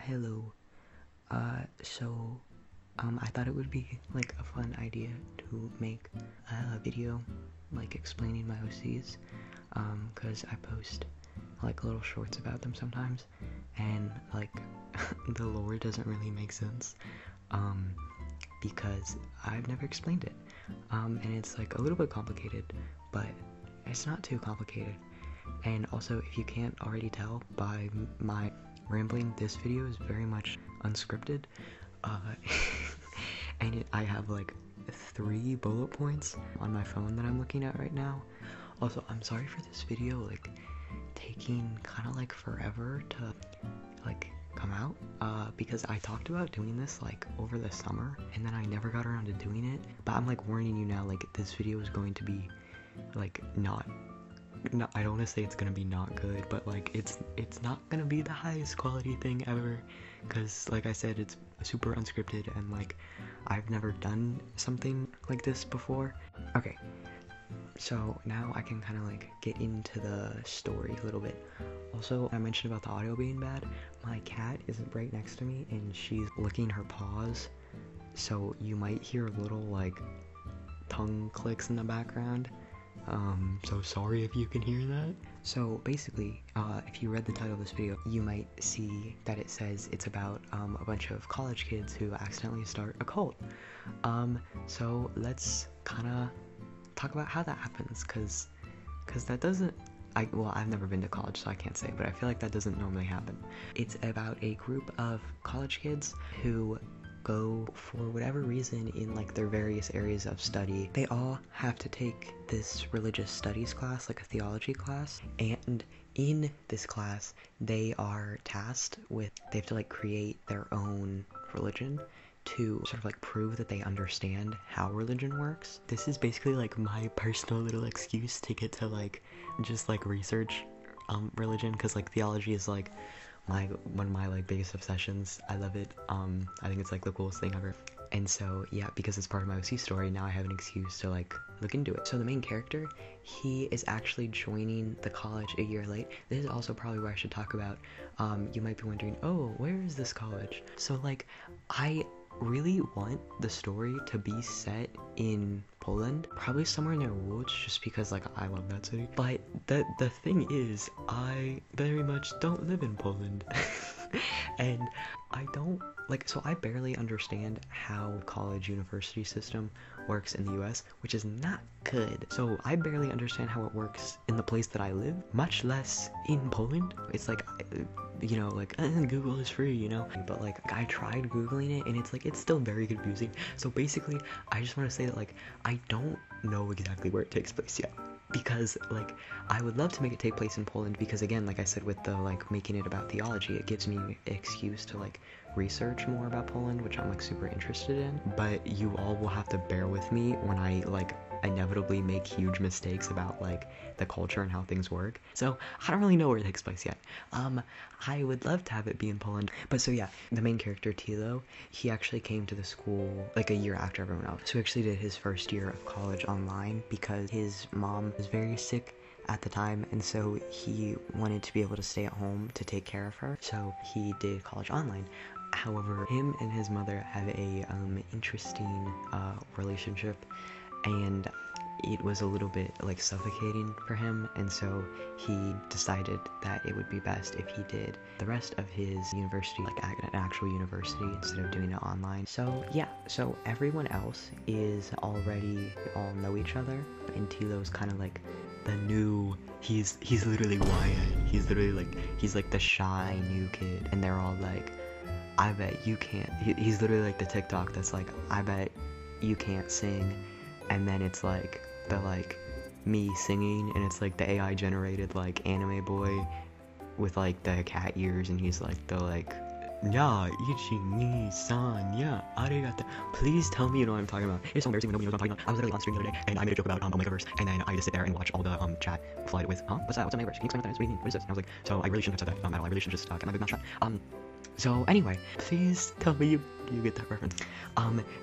Hello. I thought it would be like a fun idea to make a video like explaining my OCs, cause I post like little shorts about them sometimes, and like the lore doesn't really make sense, because I've never explained it, and it's like a little bit complicated, but it's not too complicated. And also, if you can't already tell by my rambling, this video is very much unscripted, and I have like 3 bullet points on my phone that I'm looking at right now. Also, I'm sorry for this video like taking kind of like forever to like come out, because I talked about doing this like over the summer and then I never got around to doing it. But I'm like warning you now, like this video is going to be like not, I don't want to say it's gonna be not good, but like it's not gonna be the highest quality thing ever, because like I said, it's super unscripted and like I've never done something like this before. Okay, so now I can kind of like get into the story a little bit. Also, I mentioned about the audio being bad. My cat is right next to me and she's licking her paws, so you might hear little like tongue clicks in the background. So sorry if you can hear that. So basically, if you read the title of this video, you might see that it says it's about a bunch of college kids who accidentally start a cult. So let's kind of talk about how that happens, cause that doesn't, I've never been to college, so I can't say, but I feel like that doesn't normally happen. It's about a group of college kids who go, for whatever reason, in like their various areas of study. They all have to take this religious studies class, like a theology class, and in this class they are tasked with, they have to like create their own religion to sort of like prove that they understand how religion works. This is basically like my personal little excuse to get to like just like research religion, because like theology is like one of my like biggest obsessions. I love it. I think it's like the coolest thing ever. And so yeah, because it's part of my OC story, now I have an excuse to like look into it. So the main character, he is actually joining the college a year late. This is also probably where I should talk about, you might be wondering, oh, where is this college? So like, I really want the story to be set in Poland, probably somewhere near Łódź, just because like I love that city. But the thing is, I very much don't live in Poland. And I don't like, so I barely understand how college university system works in the US, which is not good. So I barely understand how it works in the place that I live, much less in Poland. It's like, you know, like Google is free, you know, but like I tried Googling it and it's like, it's still very confusing. So basically, I just want to say that like I don't know exactly where it takes place yet, because like I would love to make it take place in Poland, because again, like I said, with the like making it about theology, it gives me an excuse to like research more about Poland, which I'm like super interested in. But you all will have to bear with me when I like inevitably make huge mistakes about like the culture and how things work. So I don't really know where it takes place yet. I would love to have it be in Poland. But so yeah, the main character Tilo, he actually came to the school like a year after everyone else. So he actually did his first year of college online because his mom was very sick at the time, and so he wanted to be able to stay at home to take care of her. So he did college online. However, him and his mother have a interesting relationship, and it was a little bit like suffocating for him, and so he decided that it would be best if he did the rest of his university like at an actual university instead of doing it online. So yeah, so everyone else is already all know each other, and Tilo's kind of like the new, he's literally Wyatt. He's literally like, he's like the shy new kid, and they're all like, I bet you can't, he's literally like the TikTok that's like, I bet you can't sing, and then it's like the like me singing, and it's like the AI generated like anime boy with like the cat ears, and he's like the like, yeah, ichi ni san, yeah, arigato. Please tell me you know what I'm talking about. It's so embarrassing when nobody knows what I'm talking about. I was literally on stream the other day, and I made a joke about Omegaverse, and then I just sit there and watch all the chat flood with, what's that? What's Omegaverse? Can you explain what that is? What do you mean? What is this? And I was like, so I really shouldn't have said that. I really should just get my big mouth shut. So anyway, please tell me you get that reference.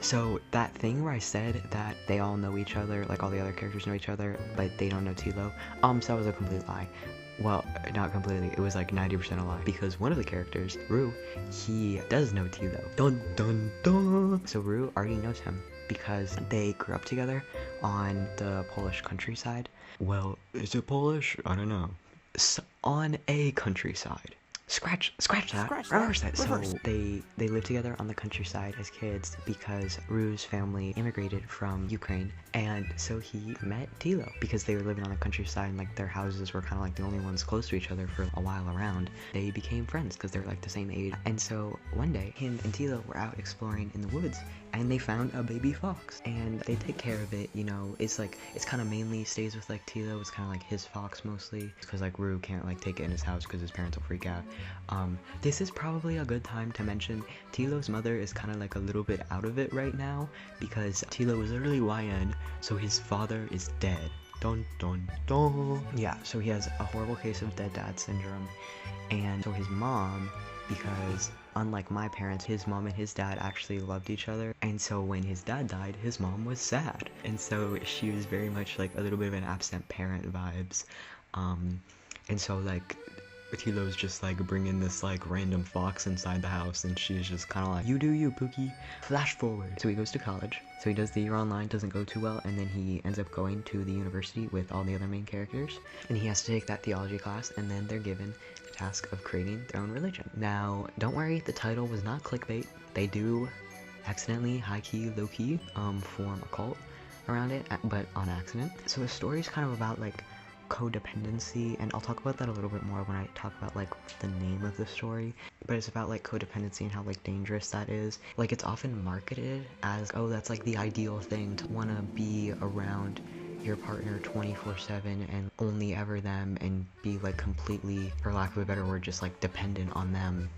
So that thing where I said that they all know each other, like all the other characters know each other, but they don't know Tilo, so that was a complete lie. well, not completely, it was like 90% a lie, because one of the characters, Rue, he does know Tilo. Dun dun dun! So Rue already knows him because they grew up together on the Polish countryside. Well, is it Polish? I don't know. On a countryside. Scratch that. Reverse that. So they lived together on the countryside as kids because Rue's family immigrated from Ukraine, and so he met Tilo because they were living on the countryside and like their houses were kind of like the only ones close to each other for a while around. They became friends because they're like the same age, and so one day him and Tilo were out exploring in the woods and they found a baby fox and they take care of it. You know, it's kind of mainly stays with like Tilo. It's kind of like his fox mostly because like Rue can't like take it in his house because his parents will freak out. This is probably a good time to mention Tilo's mother is kind of like a little bit out of it right now because Tilo is literally YN, so his father is dead. Dun dun dun. Yeah, so he has a horrible case of dead dad syndrome, and so his mom, because unlike my parents, his mom and his dad actually loved each other, and so when his dad died, his mom was sad, and so she was very much like a little bit of an absent parent vibes, and so like Tilo's just like bringing this like random fox inside the house, and she's just kind of like, you do you, Pookie. Flash forward. So he goes to college. So he does the year online, doesn't go too well, and then he ends up going to the university with all the other main characters, and he has to take that theology class, and then they're given the task of creating their own religion. Now, don't worry, the title was not clickbait. They do accidentally, high-key, low-key, form a cult around it, but on accident. So the story is kind of about like codependency, and I'll talk about that a little bit more when I talk about like the name of the story, but it's about like codependency and how like dangerous that is. Like it's often marketed as, oh, that's like the ideal thing, to want to be around your partner 24/7 and only ever them and be like completely, for lack of a better word, just like dependent on them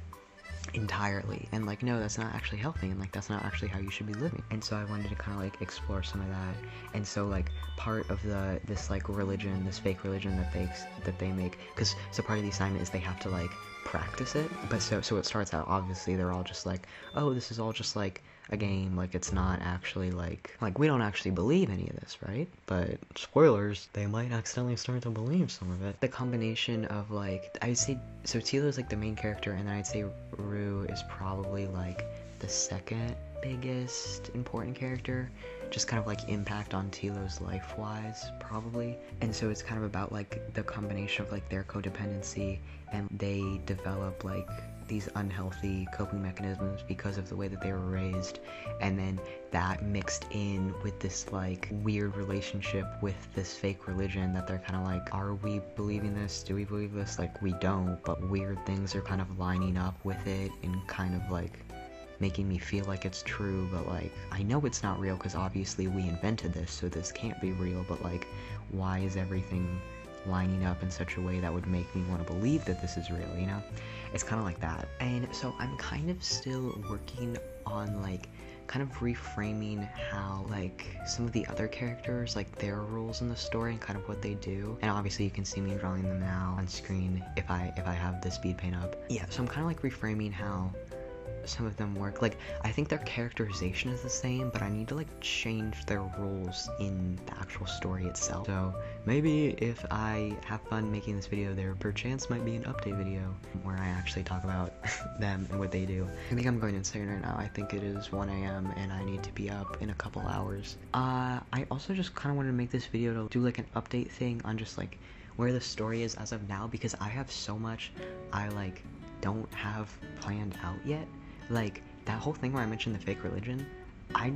entirely. And like, no, that's not actually healthy, and like that's not actually how you should be living. And so I wanted to kind of like explore some of that. And so like part of this like religion, this fake religion that they make, because so part of the assignment is they have to like practice it. But so it starts out, obviously they're all just like, oh, this is all just like a game, like it's not actually like we don't actually believe any of this, right? But spoilers, they might accidentally start to believe some of it. The combination of like, I'd say, so Tilo's like the main character, and then I'd say Rue is probably like the second biggest important character, just kind of like impact on Tilo's life wise probably. And so it's kind of about like the combination of like their codependency, and they develop like these unhealthy coping mechanisms because of the way that they were raised, and then that mixed in with this like weird relationship with this fake religion that they're kind of like, are we believing this? Do we believe this? Like we don't, but weird things are kind of lining up with it and kind of like making me feel like it's true, but like I know it's not real because obviously we invented this, so this can't be real, but like why is everything lining up in such a way that would make me want to believe that this is real, you know? It's kind of like that. And so I'm kind of still working on like kind of reframing how like some of the other characters, like their roles in the story and kind of what they do. And obviously you can see me drawing them now on screen if I have the speed paint up. Yeah, so I'm kind of like reframing how some of them work. Like I think their characterization is the same, but I need to like change their roles in the actual story itself. So maybe if I have fun making this video, there perchance might be an update video where I actually talk about them and what they do. I think I'm going insane right now. I think it is 1 a.m. and I need to be up in a couple hours. I also just kind of wanted to make this video to do like an update thing on just like where the story is as of now, because I have so much I like don't have planned out yet. Like that whole thing where I mentioned the fake religion, I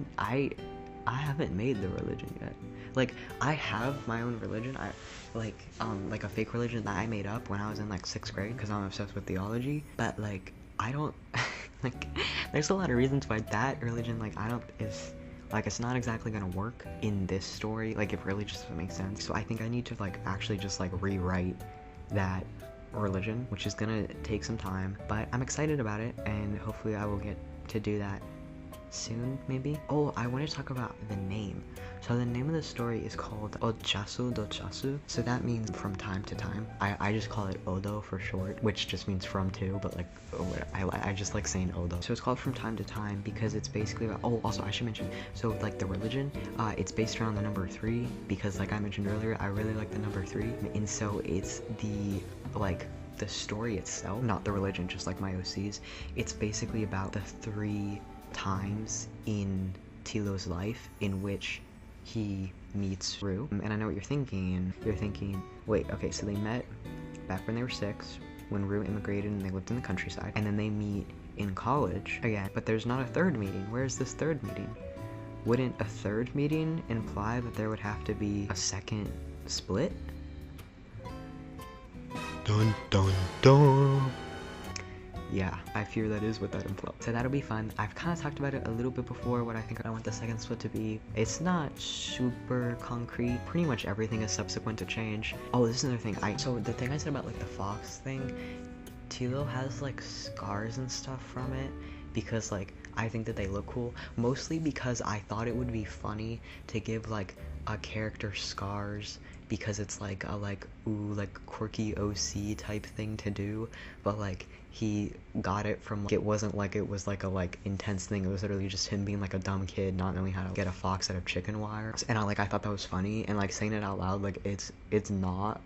haven't made the religion yet. Like I have my own religion. I like a fake religion that I made up when I was in like 6th grade because I'm obsessed with theology. But like I don't like there's a lot of reasons why that religion it's not exactly gonna work in this story. Like it really just doesn't make sense. So I think I need to like actually just like rewrite that religion, which is gonna take some time, but I'm excited about it, and hopefully I will get to do that soon, maybe. Oh, I want to talk about the name. So the name of the story is called Od Czasu do Czasu. So that means from time to time. I just call it Odo for short, which just means from to, but like I just like saying Odo. So it's called from time to time because it's basically about, oh, also I should mention, so like the religion, it's based around the number 3 because like I mentioned earlier, I really like the number 3, and so it's the like the story itself, not the religion, just like my OC's, it's basically about the 3 times in Tilo's life in which he meets Rue. And I know what you're thinking. You're thinking, wait, okay, so they met back when they were 6, when Rue immigrated and they lived in the countryside, and then they meet in college again, but there's not a 3rd meeting. Where's this 3rd meeting? Wouldn't a 3rd meeting imply that there would have to be a 2nd split? Dun dun dun. Yeah, I fear that is what that implies. So that'll be fun. I've kind of talked about it a little bit before, what I think I want the 2nd split to be. It's not super concrete. Pretty much everything is subsequent to change. Oh, this is another thing. So the thing I said about like the fox thing, Tilo has like scars and stuff from it because like I think that they look cool. Mostly because I thought it would be funny to give like a character scars because it's like a quirky OC type thing to do, but like he got it from like, it wasn't like it was like a intense thing. It was literally just him being like a dumb kid not knowing how to get a fox out of chicken wire. And I thought that was funny, and like saying it out loud, like it's not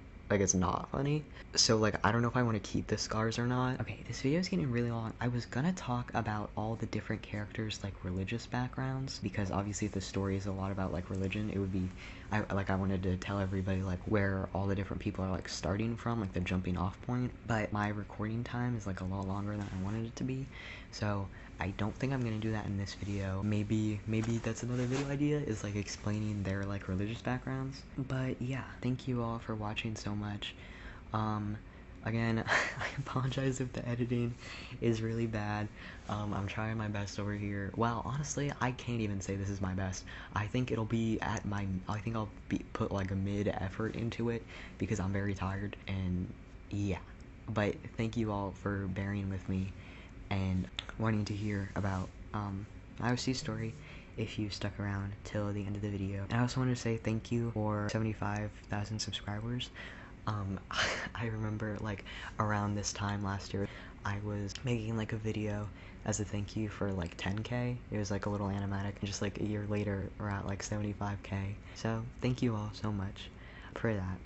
funny. So like I don't know if I want to keep the scars or not. Okay, this video is getting really long. I was gonna talk about all the different characters like religious backgrounds, because obviously if the story is a lot about like religion, it would be I wanted to tell everybody like where all the different people are like starting from, like the jumping off point. But my recording time is like a lot longer than I wanted it to be, so I don't think I'm gonna do that in this video. Maybe that's another video idea, is like explaining their like religious backgrounds. But yeah, thank you all for watching so much. Again, I apologize if the editing is really bad. I'm trying my best over here. Well, honestly, I can't even say this is my best. I think it'll be at my, I think I'll put like a mid effort into it because I'm very tired, and yeah. But thank you all for bearing with me and wanting to hear about my OC story if you stuck around till the end of the video. And I also want to say thank you for 75,000 subscribers. I remember like around this time last year I was making like a video as a thank you for like 10k. It was like a little animatic, and just like a year later we're at like 75k. So thank you all so much for that.